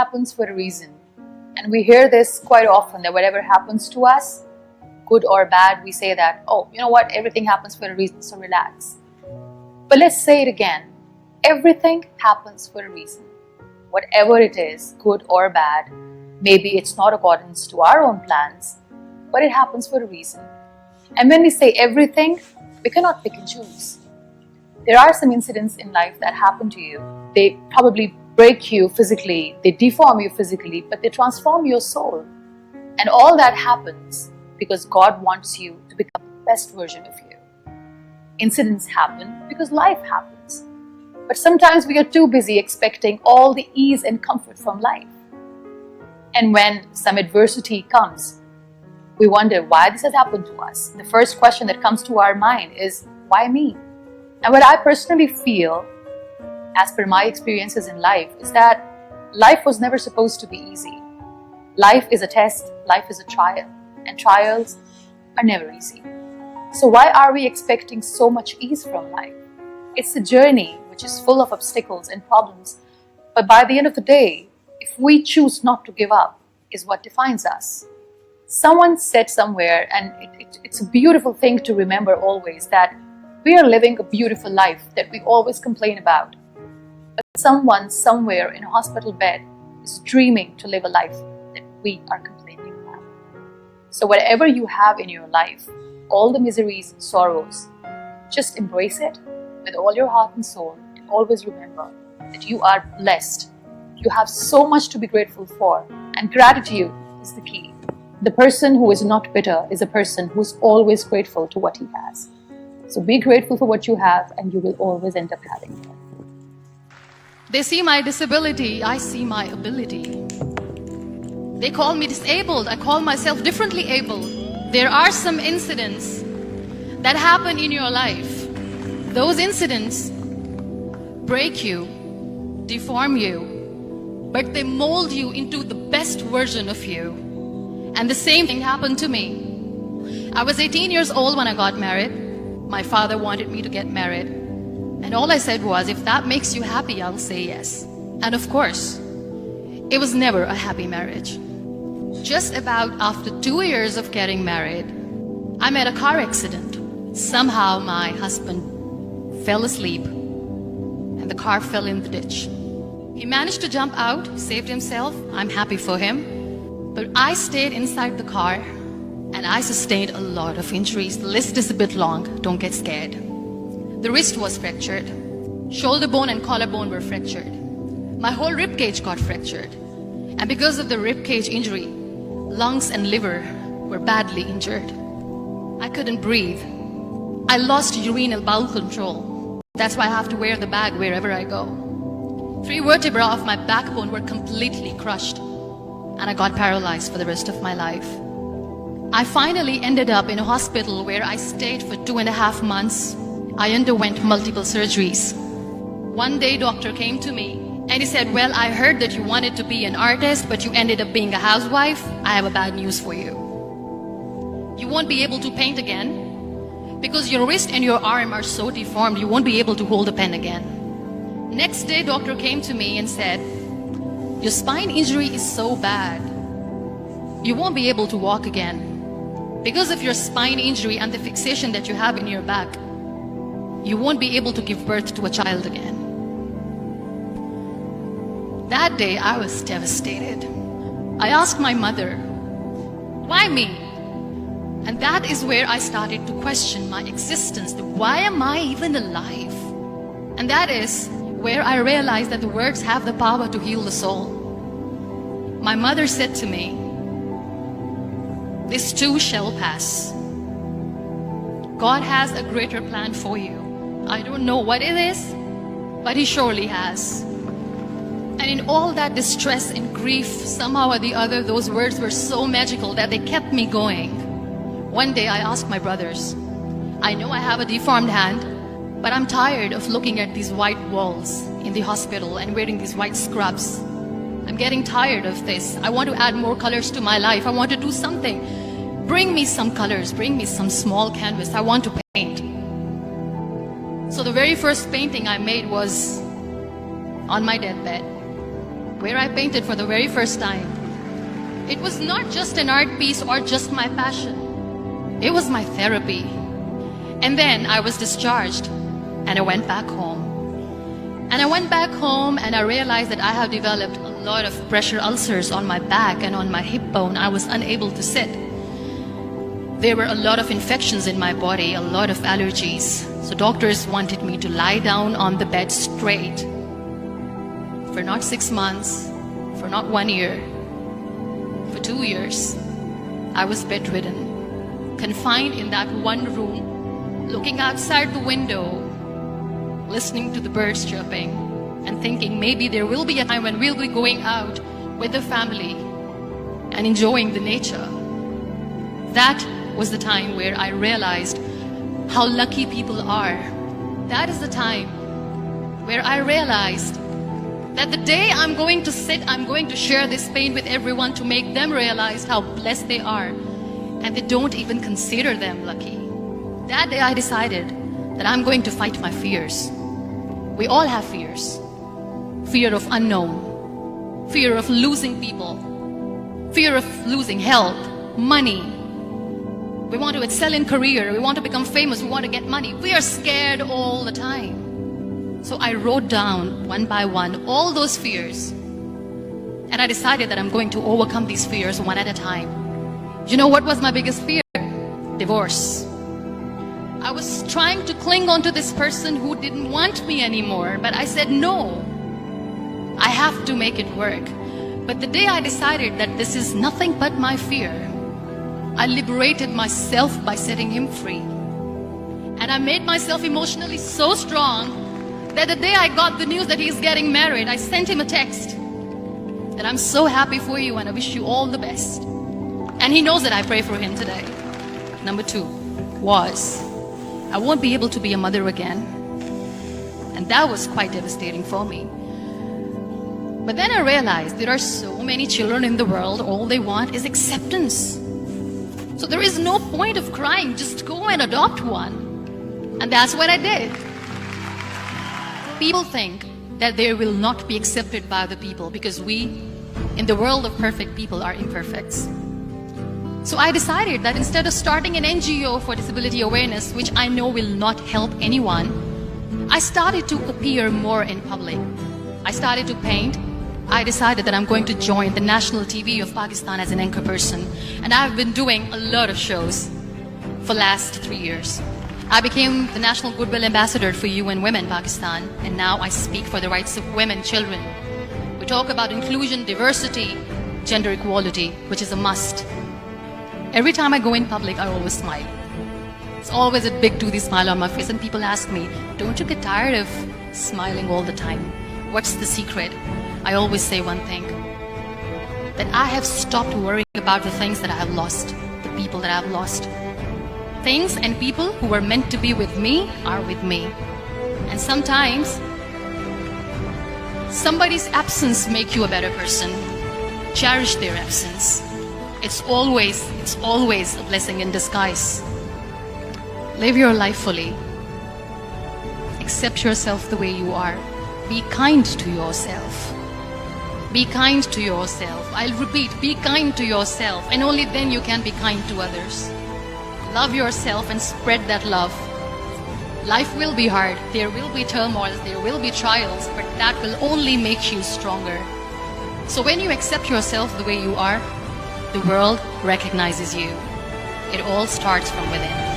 happens for a reason. And we hear this quite often, that whatever happens to us, good or bad, we say that, oh, you know what, everything happens for a reason, so relax. But let's say it again. Everything happens for a reason. Whatever it is, good or bad, maybe it's not according to our own plans, but it happens for a reason. And when we say everything, we cannot pick and choose. There are some incidents in life that happen to you. They probably break you physically, they deform you physically, but they transform your soul. And all that happens because God wants you to become the best version of you. Incidents happen because life happens. But sometimes we are too busy expecting all the ease and comfort from life. And when some adversity comes, we wonder why this has happened to us. The first question that comes to our mind is, why me? And what I personally feel, as per my experiences in life, is that life was never supposed to be easy. Life is a test, life is a trial, and trials are never easy. So why are we expecting so much ease from life? It's a journey which is full of obstacles and problems, but by the end of the day, if we choose not to give up, is what defines us. Someone said somewhere, and it's a beautiful thing to remember always, that we are living a beautiful life that we always complain about. But someone somewhere in a hospital bed is dreaming to live a life that we are complaining about. So whatever you have in your life, all the miseries and sorrows, just embrace it with all your heart and soul, and always remember that you are blessed. You have so much to be grateful for, and gratitude is the key. The person who is not bitter is a person who is always grateful to what he has. So be grateful for what you have, and you will always end up having it. They see my disability, I see my ability. They call me disabled, I call myself differently abled. There are some incidents that happen in your life. Those incidents break you, deform you, but they mold you into the best version of you. And the same thing happened to me. I was 18 years old when I got married. My father wanted me to get married. And all I said was, if that makes you happy, I'll say yes. And of course, it was never a happy marriage. Just about after 2 years of getting married, I met a car accident. Somehow my husband fell asleep and the car fell in the ditch. He managed to jump out, saved himself. I'm happy for him. But I stayed inside the car and I sustained a lot of injuries. The list is a bit long, don't get scared. The wrist was fractured. Shoulder bone and collarbone were fractured. My whole rib cage got fractured. And because of the rib cage injury, lungs and liver were badly injured. I couldn't breathe. I lost urinary bowel control. That's why I have to wear the bag wherever I go. 3 vertebrae of my backbone were completely crushed. And I got paralyzed for the rest of my life. I finally ended up in a hospital where I stayed for 2.5 months. I underwent multiple surgeries. One day, doctor came to me and he said, well, I heard that you wanted to be an artist, but you ended up being a housewife. I have a bad news for you. You won't be able to paint again because your wrist and your arm are so deformed, you won't be able to hold a pen again. Next day, doctor came to me and said, your spine injury is so bad, you won't be able to walk again. Because of your spine injury and the fixation that you have in your back, you won't be able to give birth to a child again. That day, I was devastated. I asked my mother, why me? And that is where I started to question my existence. Why am I even alive? And that is where I realized that the words have the power to heal the soul. My mother said to me, this too shall pass. God has a greater plan for you. I don't know what it is, but He surely has. And in all that distress and grief, somehow or the other, those words were so magical that they kept me going. One day I asked my brothers, I know I have a deformed hand, but I'm tired of looking at these white walls in the hospital and wearing these white scrubs. I'm getting tired of this. I want to add more colors to my life. I want to do something. Bring me some colors. Bring me some small canvas. I want to paint. So the very first painting I made was on my deathbed where I painted for the very first time. It was not just an art piece or just my passion. It was my therapy. And then I was discharged and I went back home. And I went back home and I realized that I have developed a lot of pressure ulcers on my back and on my hip bone. I was unable to sit. There were a lot of infections in my body, a lot of allergies. So doctors wanted me to lie down on the bed straight for not 6 months, for not 1 year, for 2 years. I was bedridden, confined in that one room, looking outside the window, listening to the birds chirping, and thinking maybe there will be a time when we'll be going out with the family and enjoying the nature. That was the time where I realized how lucky people are. That is the time where I realized that the day I'm going to sit, I'm going to share this pain with everyone to make them realize how blessed they are, and they don't even consider them lucky. That day I decided that I'm going to fight my fears. We all have fears. Fear of unknown, fear of losing people, fear of losing health, money. We want to excel in career, we want to become famous, we want to get money. We are scared all the time. So I wrote down one by one all those fears. And I decided that I'm going to overcome these fears one at a time. You know what was my biggest fear? Divorce. I was trying to cling on to this person who didn't want me anymore, but I said no. I have to make it work. But the day I decided that this is nothing but my fear, I liberated myself by setting him free. And I made myself emotionally so strong that the day I got the news that he's getting married, I sent him a text that I'm so happy for you and I wish you all the best. And he knows that I pray for him today. Number 2 was, I won't be able to be a mother again. And that was quite devastating for me. But then I realized there are so many children in the world, all they want is acceptance. So there is no point of crying, just go and adopt one. And that's what I did. People think that they will not be accepted by the people because we, in the world of perfect people, are imperfects. So I decided that instead of starting an NGO for disability awareness, which I know will not help anyone, I started to appear more in public. I started to paint. I decided that I'm going to join the national TV of Pakistan as an anchor person. And I've been doing a lot of shows for the last 3 years. I became the National Goodwill Ambassador for UN Women Pakistan, and now I speak for the rights of women, children. We talk about inclusion, diversity, gender equality, which is a must. Every time I go in public, I always smile. It's always a big toothy smile on my face, and people ask me, don't you get tired of smiling all the time? What's the secret? I always say one thing, that I have stopped worrying about the things that I have lost, the people that I have lost. Things and people who were meant to be with me are with me. And sometimes somebody's absence makes you a better person. Cherish their absence. It's always a blessing in disguise. Live your life fully. Accept yourself the way you are. Be kind to yourself. Be kind to yourself. I'll repeat, be kind to yourself, and only then you can be kind to others. Love yourself and spread that love. Life will be hard, there will be turmoils, there will be trials, but that will only make you stronger. So when you accept yourself the way you are, the world recognizes you. It all starts from within.